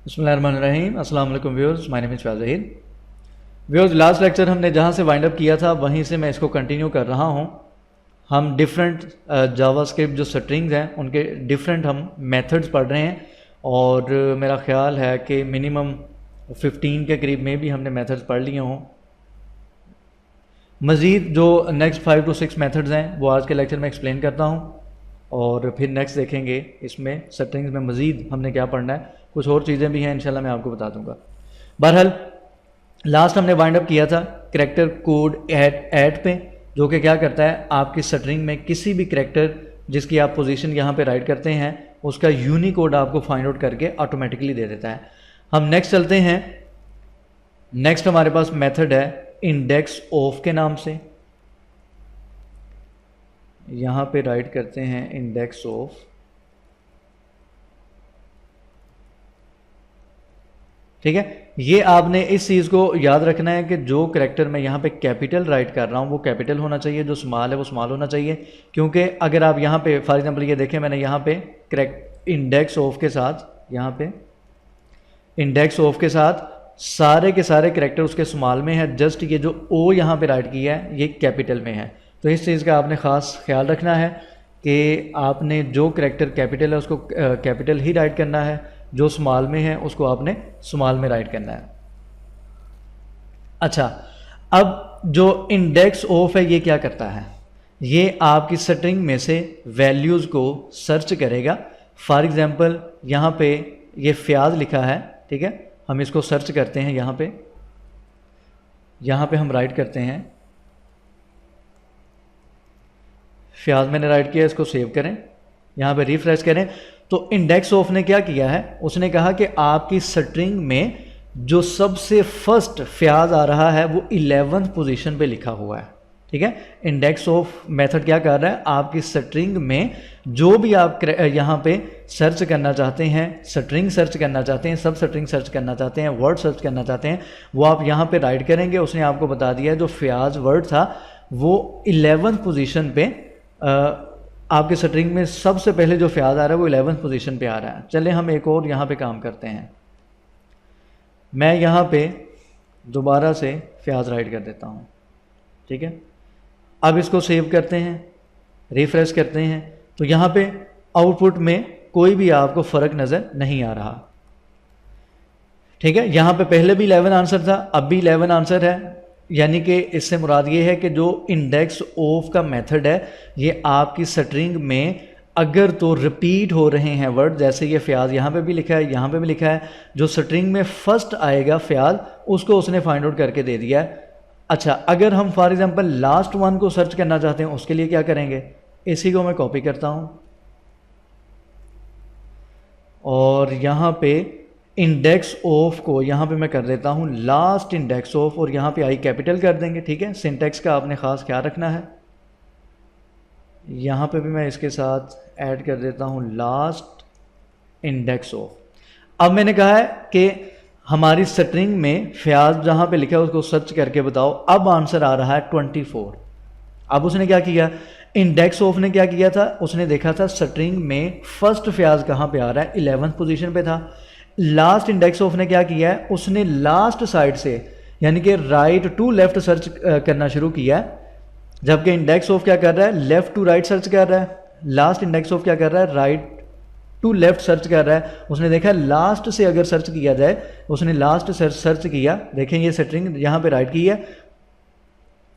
बिस्मिल्लाहिर्रहमानिर्रहीम। अस्सलाम वालेकुम viewers, my name is Faiz Zaheer. Viewers, last lecture हमने जहाँ से वाइंड अप किया था वहीं से मैं इसको कंटिन्यू कर रहा हूँ। हम डिफरेंट जावास्क्रिप्ट जो स्ट्रिंग्स हैं उनके डिफरेंट हम मेथड्स पढ़ रहे हैं और मेरा ख्याल है कि मिनिमम 15 के करीब में भी हमने मेथड्स पढ़ लिए हों। मज़ीद जो नेक्स्ट 5 to 6 मेथड्स हैं वो आज के लेक्चर में एक्सप्लेन करता हूँ और फिर नेक्स्ट देखेंगे इसमें स्ट्रिंग्स में मज़ीद हमने क्या पढ़ना है। कुछ और चीज़ें भी हैं, इंशाल्लाह मैं आपको बता दूंगा। बहरहाल लास्ट हमने वाइंड अप किया था करैक्टर कोड ऐड पे, जो कि क्या करता है आपकी स्ट्रिंग में किसी भी करैक्टर जिसकी आप पोजीशन यहाँ पे राइट करते हैं उसका यूनिकोड आपको फाइंड आउट करके ऑटोमेटिकली दे देता है। हम नेक्स्ट चलते हैं। नेक्स्ट हमारे पास मेथड है इंडेक्स ऑफ के नाम से। यहाँ पे राइट करते हैं इंडेक्स ऑफ। ठीक है, ये आपने इस चीज़ को याद रखना है कि जो करैक्टर मैं यहाँ पे कैपिटल राइट कर रहा हूँ वो कैपिटल होना चाहिए, जो स्मॉल है वो स्मॉल होना चाहिए। क्योंकि अगर आप यहाँ पे फॉर एग्जांपल ये देखें, मैंने यहाँ पे इंडेक्स ऑफ के साथ, यहाँ पे इंडेक्स ऑफ के साथ सारे के सारे करैक्टर उसके स्मॉल में है, जस्ट ये जो ओ यहाँ पे राइट किया है ये कैपिटल में है। तो इस चीज़ का आपने ख़ास ख्याल रखना है कि आपने जो करैक्टर कैपिटल है उसको कैपिटल ही राइट करना है, जो स्मॉल में है उसको आपने स्मॉल में राइट करना है। अच्छा, अब जो इंडेक्स ऑफ है ये क्या करता है, ये आपकी स्ट्रिंग में से वैल्यूज़ को सर्च करेगा। फॉर एग्जांपल यहाँ पे ये फ्याज लिखा है, ठीक है, हम इसको सर्च करते हैं। यहाँ पे हम राइट करते हैं फ्याज, मैंने राइट किया, इसको सेव करें, यहाँ पे रिफ्रेश करें। तो इंडेक्स ऑफ ने क्या किया है, उसने कहा कि आपकी स्ट्रिंग में जो सबसे फर्स्ट फ्याज आ रहा है वो 11th पोजीशन पे लिखा हुआ है। ठीक है, इंडेक्स ऑफ मेथड क्या कर रहा है, आपकी स्ट्रिंग में जो भी आप यहाँ पे सर्च करना चाहते हैं, स्ट्रिंग सर्च करना चाहते हैं, सब स्ट्रिंग सर्च करना चाहते हैं, वर्ड सर्च करना चाहते हैं, वो आप यहाँ पे राइट करेंगे। उसने आपको बता दिया है जो फ्याज वर्ड था वो 11th पोजीशन पे आपके स्ट्रिंग में सबसे पहले जो फ्याज आ रहा है वो 11th पोजीशन पे आ रहा है। चले हम एक और यहाँ पे काम करते हैं। मैं यहाँ पे दोबारा से फ्याज राइट कर देता हूँ। ठीक है, अब इसको सेव करते हैं, रिफ्रेश करते हैं, तो यहाँ पे आउटपुट में कोई भी आपको फ़र्क नज़र नहीं आ रहा। ठीक है, यहाँ पे पहले भी 11 आंसर था, अब भी 11 आंसर है। यानी कि इससे मुराद ये है कि जो इंडेक्स ऑफ का मेथड है ये आपकी स्ट्रिंग में अगर तो रिपीट हो रहे हैं वर्ड, जैसे ये फ्याज यहाँ पे भी लिखा है, यहाँ पे भी लिखा है, जो स्ट्रिंग में फर्स्ट आएगा फ्याज उसको उसने फाइंड आउट करके दे दिया है। अच्छा, अगर हम फॉर एग्जांपल लास्ट वन को सर्च करना चाहते हैं उसके लिए क्या करेंगे, इसी को मैं कॉपी करता हूँ और यहाँ पे इंडेक्स ऑफ को यहाँ पे मैं कर देता हूँ लास्ट इंडेक्स ऑफ और यहाँ पे आई कैपिटल कर देंगे। ठीक है, सिंटैक्स का आपने ख़ास ख्याल रखना है। यहाँ पे भी मैं इसके साथ ऐड कर देता हूँ लास्ट इंडेक्स ऑफ। अब मैंने कहा है कि हमारी स्ट्रिंग में फ्याज जहाँ पे लिखा है उसको सर्च करके बताओ। अब आंसर आ रहा है 24। अब उसने क्या किया, इंडेक्स ऑफ ने क्या किया था, उसने देखा था स्ट्रिंग में फर्स्ट फ्याज कहाँ पे आ रहा है, 11th पोजीशन पे था। लास्ट इंडेक्स ऑफ ने क्या किया है, उसने लास्ट साइड से यानी कि राइट टू लेफ्ट सर्च करना शुरू किया है, जबकि इंडेक्स ऑफ क्या कर रहा है, लेफ्ट टू राइट सर्च कर रहा है। लास्ट इंडेक्स ऑफ क्या कर रहा है, राइट टू लेफ्ट सर्च कर रहा है। उसने देखा लास्ट से अगर सर्च किया जाए, उसने लास्ट सर्च किया, देखें ये स्ट्रिंग यहाँ पे राइट की है।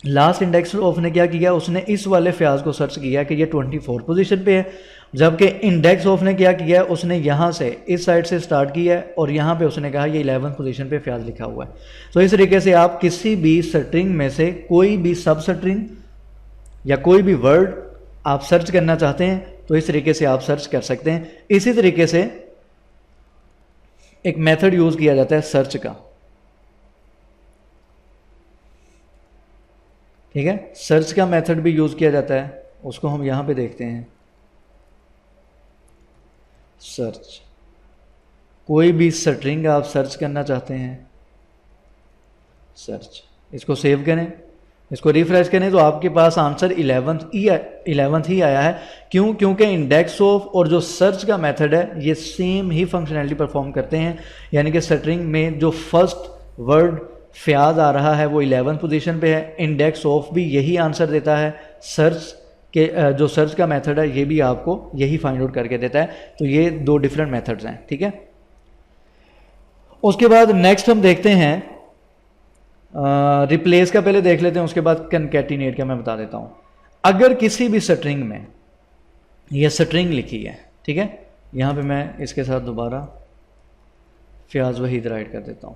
लास्ट इंडेक्स ऑफ ने क्या किया, उसने इस वाले फ्याज को सर्च किया कि ये 24 पोजीशन पे है, जबकि इंडेक्स ऑफ ने क्या किया, उसने यहाँ से इस साइड से स्टार्ट किया है और यहाँ पे उसने कहा ये 11th पोजीशन पे फ्याज लिखा हुआ है। तो इस तरीके से आप किसी भी स्ट्रिंग में से कोई भी सब स्ट्रिंग या कोई भी वर्ड आप सर्च करना चाहते हैं तो इस तरीके से आप सर्च कर सकते हैं। इसी तरीके से एक मेथड यूज किया जाता है सर्च का। ठीक है, सर्च का मेथड भी यूज किया जाता है, उसको हम यहां पे देखते हैं। सर्च, कोई भी स्ट्रिंग आप सर्च करना चाहते हैं, सर्च, इसको सेव करें, इसको रिफ्रेश करें तो आपके पास आंसर 11th ही आया है। क्यों? क्योंकि इंडेक्स ऑफ और जो सर्च का मेथड है ये सेम ही फंक्शनैलिटी परफॉर्म करते हैं, यानी कि स्ट्रिंग में जो फर्स्ट वर्ड फ़याज़ आ रहा है वो 11th पोजीशन पे है, इंडेक्स ऑफ भी यही आंसर देता है, सर्च के जो सर्च का मेथड है ये भी आपको यही फाइंड आउट करके देता है। तो ये दो डिफरेंट मेथड्स हैं, ठीक है। उसके बाद नेक्स्ट हम देखते हैं रिप्लेस का पहले देख लेते हैं, उसके बाद कनकैटिनेट का मैं बता देता हूं। अगर किसी भी स्ट्रिंग में ये स्ट्रिंग लिखी है, ठीक है, यहां पे मैं इसके साथ दोबारा फ़याज़ वहीद राइट कर देता हूं।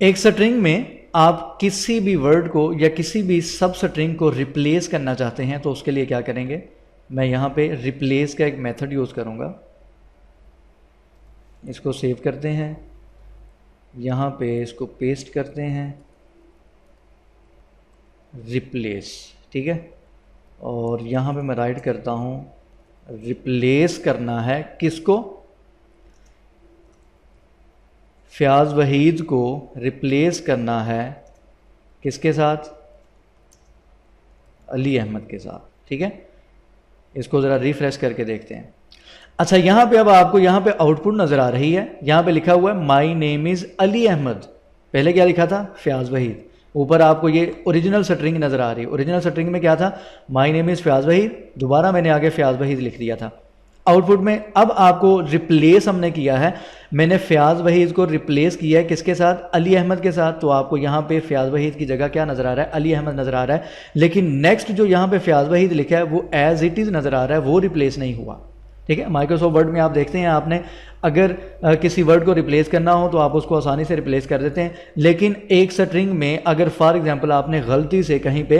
एक स्ट्रिंग में आप किसी भी वर्ड को या किसी भी सब स्ट्रिंग को रिप्लेस करना चाहते हैं तो उसके लिए क्या करेंगे, मैं यहां पे रिप्लेस का एक मेथड यूज़ करूंगा। इसको सेव करते हैं, यहाँ पे इसको पेस्ट करते हैं, रिप्लेस, ठीक है, और यहाँ पे मैं राइट करता हूँ रिप्लेस करना है किसको, फ़याज़ वहीद को रिप्लेस करना है किसके साथ, अली अहमद के साथ, ठीक है। इसको ज़रा रिफ्रेश करके देखते हैं। अच्छा, यहाँ पे अब आपको यहाँ पे आउटपुट नज़र आ रही है, यहाँ पे लिखा हुआ है my name is Ali Ahmed. पहले क्या लिखा था, फ़याज़ वहीद। ऊपर आपको ये ओरिजिनल स्ट्रिंग नज़र आ रही है। ओरिजिनल स्ट्रिंग में क्या था, माई नेम इज़ फ़याज़ वहीद, दोबारा मैंने आगे फ़याज़ वहीद लिख दिया था आउटपुट में। अब आपको रिप्लेस हमने किया है, मैंने फ़याज़ वहीद को रिप्लेस किया है किसके साथ, अली अहमद के साथ। तो आपको यहाँ पे फ़याज़ वहीद की जगह क्या नज़र आ रहा है, अली अहमद नज़र आ रहा है। लेकिन नेक्स्ट जो यहाँ पे फ़याज़ वहीद लिखा है वो एज़ इट इज़ नज़र आ रहा है, वो रिप्लेस नहीं हुआ, ठीक है। माइक्रोसॉफ्ट वर्ड में आप देखते हैं, आपने अगर किसी वर्ड को रिप्लेस करना हो तो आप उसको आसानी से रिप्लेस कर देते हैं। लेकिन एक स्ट्रिंग में अगर फॉर एग्जांपल आपने गलती से कहीं पे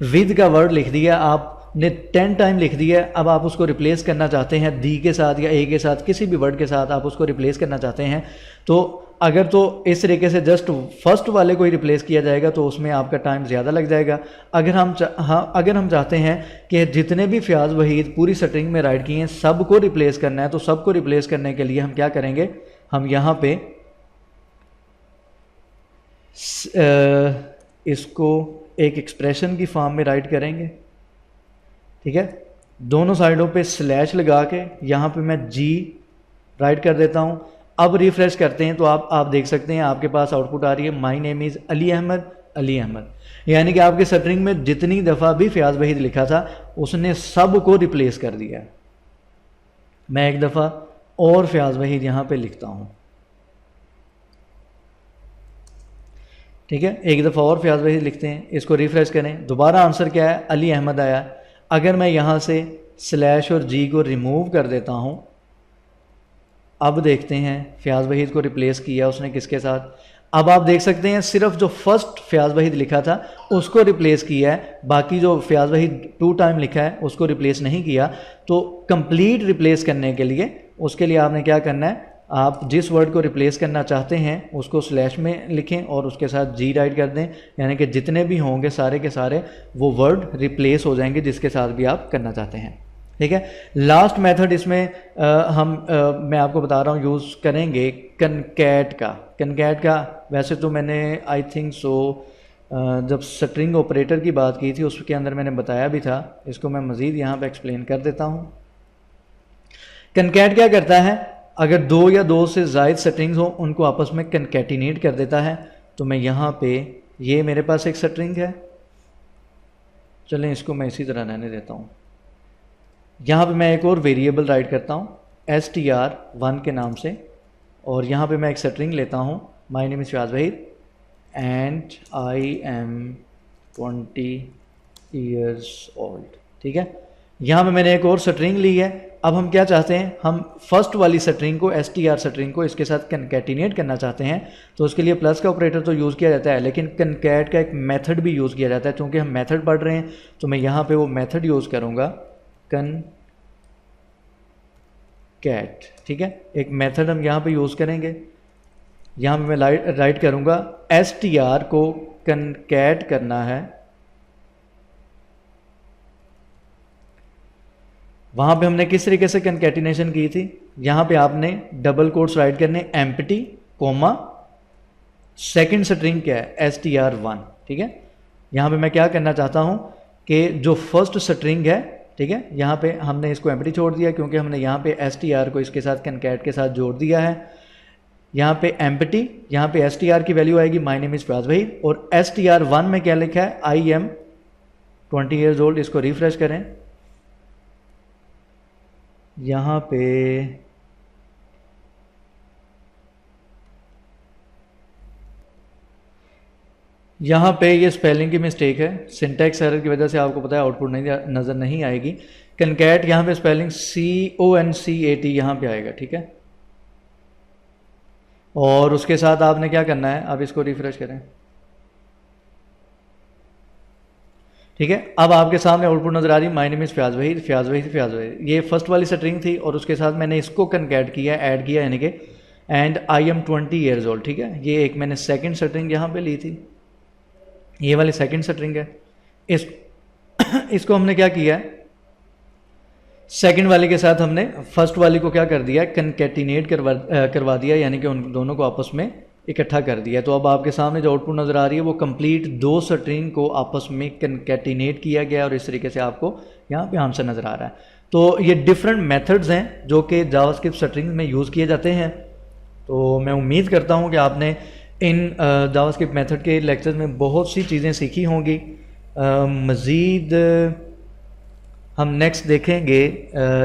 विद का वर्ड लिख दिया, आपने 10 टाइम लिख दिया, अब आप उसको रिप्लेस करना चाहते हैं दी के साथ या ए के साथ, किसी भी वर्ड के साथ आप उसको रिप्लेस करना चाहते हैं, तो अगर तो इस तरीके से जस्ट फर्स्ट वाले को ही रिप्लेस किया जाएगा तो उसमें आपका टाइम ज़्यादा लग जाएगा। अगर हम चाहते हैं कि जितने भी फ़याज़ वहीद पूरी स्ट्रिंग में राइट किए हैं सबको रिप्लेस करना है, तो सबको रिप्लेस करने के लिए हम क्या करेंगे, हम यहाँ पे इसको एक एक्सप्रेशन की फॉर्म में राइट करेंगे, ठीक है। दोनों साइडों पे स्लैश लगा के यहाँ पे मैं जी राइट कर देता हूँ। अब रिफ्रेश करते हैं तो आप देख सकते हैं आपके पास आउटपुट आ रही है my name is Ali Ahmed, Ali Ahmed. यानी कि आपके स्ट्रिंग में जितनी दफ़ा भी फ़याज़ वहीद लिखा था उसने सब को रिप्लेस कर दिया। मैं एक दफ़ा और फ़याज़ वहीद यहाँ पे लिखता हूँ, ठीक है, एक दफ़ा और फ़याज़ वहीद लिखते हैं, इसको रिफ्रेश करें, दोबारा आंसर क्या है, अली अहमद आया। अगर मैं यहाँ से स्लैश और जी को रिमूव कर देता हूँ, अब देखते हैं फ़याज़ वहीद को रिप्लेस किया उसने किसके साथ। अब आप देख सकते हैं सिर्फ जो फर्स्ट फ़याज़ वहीद लिखा था उसको रिप्लेस किया है, बाकी जो फ़याज़ वहीद 2 टाइम लिखा है उसको रिप्लेस नहीं किया। तो कंप्लीट रिप्लेस करने के लिए उसके लिए आपने क्या करना है, आप जिस वर्ड को रिप्लेस करना चाहते हैं उसको स्लैश में लिखें और उसके साथ जी राइट कर दें, यानी कि जितने भी होंगे सारे के सारे वो वर्ड रिप्लेस हो जाएंगे जिसके साथ भी आप करना चाहते हैं, ठीक है। लास्ट मेथड इसमें मैं आपको बता रहा हूँ यूज़ करेंगे कनकैट का। कनकैट का वैसे तो मैंने आई थिंक सो जब स्ट्रिंग ऑपरेटर की बात की थी उसके अंदर मैंने बताया भी था, इसको मैं मज़ीद यहाँ पे एक्सप्लेन कर देता हूँ। कनकैट क्या करता है, अगर 2 या 2 से ज़ायद स्ट्रिंग्स हो उनको आपस में कनकैटिनेट कर देता है। तो मैं यहाँ पे ये मेरे पास एक स्ट्रिंग है, चलें इसको मैं इसी तरह रहने देता हूँ। यहाँ पे मैं एक और वेरिएबल राइट करता हूँ str1 के नाम से, और यहाँ पे मैं एक स्ट्रिंग लेता हूँ माई name is Fayaz Waheed and I am 20 years old, ठीक है। यहाँ पे मैंने एक और स्ट्रिंग ली है। अब हम क्या चाहते हैं, हम फर्स्ट वाली स्ट्रिंग को str स्ट्रिंग को इसके साथ कनकैटिनेट करना चाहते हैं। तो उसके लिए प्लस का ऑपरेटर तो यूज़ किया जाता है, लेकिन कनकैट का एक मेथड भी यूज़ किया जाता है। क्योंकि हम मेथड पढ़ रहे हैं तो मैं यहाँ पे वो मेथड यूज़ करूँगा कनकैट, ठीक है। एक मेथड हम यहाँ पे यूज़ करेंगे, यहाँ पे मैं राइट करूँगा str को कनकैट करना है, वहाँ पे हमने किस तरीके से कनकैटिनेशन की थी, यहाँ पे आपने डबल कोट्स राइट करने एम्प्टी कोमा सेकंड स्ट्रिंग क्या है, str1, ठीक है। यहाँ पे मैं क्या करना चाहता हूँ कि जो फर्स्ट स्ट्रिंग है, ठीक है, यहाँ पे हमने इसको एम्प्टी छोड़ दिया क्योंकि हमने यहाँ पे str को इसके साथ कनकैट के साथ जोड़ दिया है। यहाँ पे एम्प्टी, यहाँ पे str की वैल्यू आएगी my name is Fayaz Waheed, और str1 में क्या लिखा है, आई एम 20 ईयर्स ओल्ड। इसको रिफ्रेश करें, यहाँ पे ये स्पेलिंग की मिस्टेक है, सिंटैक्स एरर की वजह से आपको पता है आउटपुट नहीं नज़र नहीं आएगी। कनकैट यहाँ पे स्पेलिंग CONCAT यहाँ पे आएगा, ठीक है। और उसके साथ आपने क्या करना है, अब इसको रिफ्रेश करें, ठीक है। अब आपके सामने आउटपुट नजर आ रही है my name is Fayaz Waheed, Fayaz Waheed, Fayaz Waheed. ये फर्स्ट वाली स्ट्रिंग थी और उसके साथ मैंने इसको कनकैट किया, ऐड किया, यानी कि and I am 20 years old, ठीक है। ये एक मैंने सेकंड स्ट्रिंग यहाँ पे ली थी, ये वाली सेकंड स्ट्रिंग है। इसको हमने क्या किया है, सेकंड वाले के साथ हमने फर्स्ट वाले को क्या कर दिया, कनकैटिनेट करवा दिया, यानी कि उन दोनों को आपस में इकट्ठा कर दिया। तो अब आपके सामने जो आउटपुट नज़र आ रही है वो कंप्लीट दो स्ट्रिंग को आपस में कनकैटिनेट किया गया और इस तरीके से आपको यहाँ पे आंसर नज़र आ रहा है। तो ये डिफरेंट मेथड्स हैं जो कि जावास्क्रिप्ट स्ट्रिंग में यूज़ किए जाते हैं। तो मैं उम्मीद करता हूँ कि आपने इन जावास्क्रिप्ट मेथड के लेक्चर में बहुत सी चीज़ें सीखी होंगी। मज़ीद हम नेक्स्ट देखेंगे,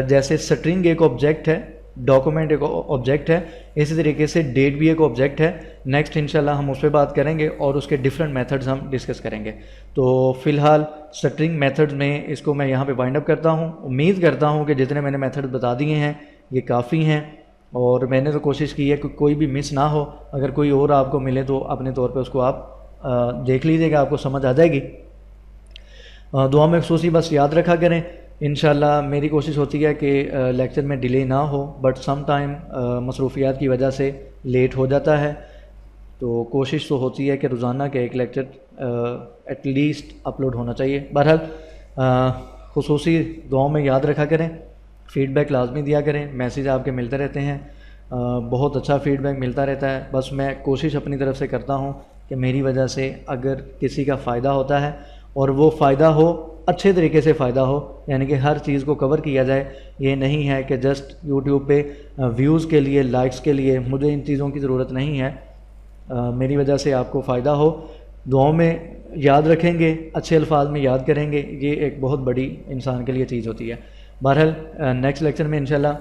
जैसे स्ट्रिंग एक ऑब्जेक्ट है, डॉक्यूमेंट एक ऑब्जेक्ट है, इसी तरीके से डेट भी एक ऑब्जेक्ट है। नेक्स्ट इंशाल्लाह हम उस पर बात करेंगे और उसके डिफरेंट मेथड्स हम डिस्कस करेंगे। तो फ़िलहाल स्ट्रिंग मेथड्स में इसको मैं यहाँ पे वाइंड अप करता हूँ। उम्मीद करता हूँ कि जितने मैंने मेथड बता दिए हैं ये काफ़ी हैं और मैंने तो कोशिश की है कि कोई भी मिस ना हो। अगर कोई और आपको मिले तो अपने तौर पर उसको आप देख लीजिएगा, आपको समझ आ जाएगी। दुआ में खसूसी बस याद रखा करें, इंशाल्लाह मेरी कोशिश होती है कि लेक्चर में डिले ना हो, बट सम टाइम मसरूफियात की वजह से लेट हो जाता है। तो कोशिश तो होती है कि रोज़ाना के एक लेक्चर एटलीस्ट अपलोड होना चाहिए। बहरहाल खुसूसी दुआओं में याद रखा करें, फ़ीडबैक लाजमी दिया करें, मैसेज आपके मिलते रहते हैं, बहुत अच्छा फ़ीडबैक मिलता रहता है। बस मैं कोशिश अपनी तरफ से करता हूँ कि मेरी वजह से अगर किसी का फ़ायदा होता है और वो फ़ायदा हो अच्छे तरीके से फ़ायदा हो, यानी कि हर चीज़ को कवर किया जाए। ये नहीं है कि जस्ट यूट्यूब पे व्यूज़ के लिए, लाइक्स के लिए, मुझे इन चीज़ों की ज़रूरत नहीं है। मेरी वजह से आपको फ़ायदा हो, दुआओं में याद रखेंगे, अच्छे अल्फाज में याद करेंगे, ये एक बहुत बड़ी इंसान के लिए चीज़ होती है। बहरहाल नेक्स्ट लेक्चर में इंशाल्लाह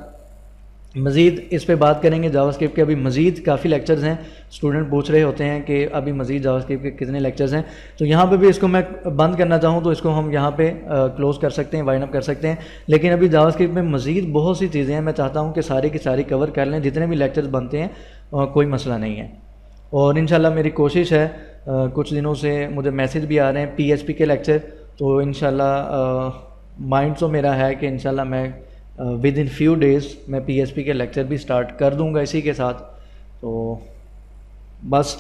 मज़ीद इस पे बात करेंगे जावास्क्रिप्ट के। अभी मज़ीद काफ़ी लेक्चर्स हैं, स्टूडेंट पूछ रहे होते हैं कि अभी मज़ीद जावास्क्रिप्ट के कितने लेक्चर्स हैं। तो यहाँ पे भी इसको मैं बंद करना चाहूँ तो इसको हम यहाँ पे क्लोज़ कर सकते हैं, वाइंड अप कर सकते हैं। लेकिन अभी जावास्क्रिप्ट में मज़ीद बहुत सी चीज़ें हैं, मैं चाहता हूँ कि सारी की सारी कवर कर लें, जितने भी लेक्चर्स बनते हैं कोई मसला नहीं है। और इंशाल्लाह मेरी कोशिश है, कुछ दिनों से मुझे मैसेज भी आ रहे हैं PHP के लेक्चर, तो इंशाल्लाह माइंड तो मेरा है कि इंशाल्लाह मैं विद इन फ्यू डेज़ मैं PHP के लेक्चर भी स्टार्ट कर दूंगा इसी के साथ। तो बस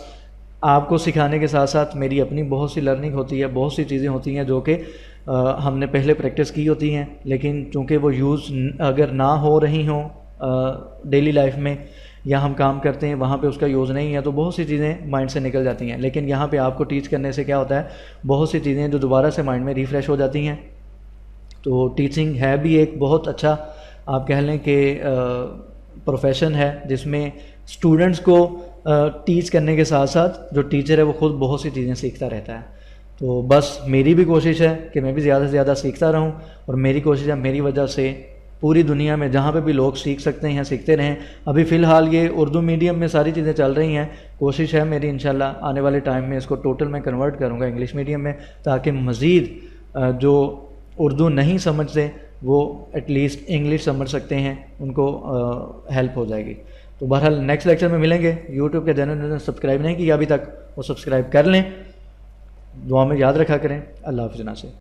आपको सिखाने के साथ साथ मेरी अपनी बहुत सी लर्निंग होती है, बहुत सी चीज़ें होती हैं जो कि हमने पहले प्रैक्टिस की होती हैं, लेकिन चूँकि वो यूज़ अगर ना हो रही हों डेली लाइफ में या हम काम करते हैं वहाँ पे उसका यूज़ नहीं है, तो बहुत सी चीज़ें माइंड से निकल जाती हैं। लेकिन यहाँ पे आपको टीच करने से क्या होता है, बहुत सी चीज़ें जो दोबारा से माइंड में रिफ़्रेश हो जाती हैं। तो टीचिंग है भी एक बहुत अच्छा आप कह लें कि प्रोफेशन है, जिसमें स्टूडेंट्स को टीच करने के साथ साथ जो टीचर है वो ख़ुद बहुत सी चीज़ें सीखता रहता है। तो बस मेरी भी कोशिश है कि मैं भी ज़्यादा से ज़्यादा सीखता रहूं, और मेरी कोशिश है मेरी वजह से पूरी दुनिया में जहाँ पे भी लोग सीख सकते हैं सीखते रहें। अभी फ़िलहाल ये उर्दू मीडियम में सारी चीज़ें चल रही हैं, कोशिश है मेरी इंशाल्लाह आने वाले टाइम में इसको टोटल मैं कन्वर्ट करूँगा इंग्लिश मीडियम में, ताकि मज़ीद जो उर्दू नहीं समझते वो एटलीस्ट इंग्लिश समझ सकते हैं, उनको हेल्प हो जाएगी। तो बहरहाल नेक्स्ट लेक्चर में मिलेंगे। यूट्यूब के चैनल ने सब्सक्राइब नहीं किया अभी तक, वो सब्सक्राइब कर लें। दुआ में याद रखा करें। अल्लाह हाफ़िज़। से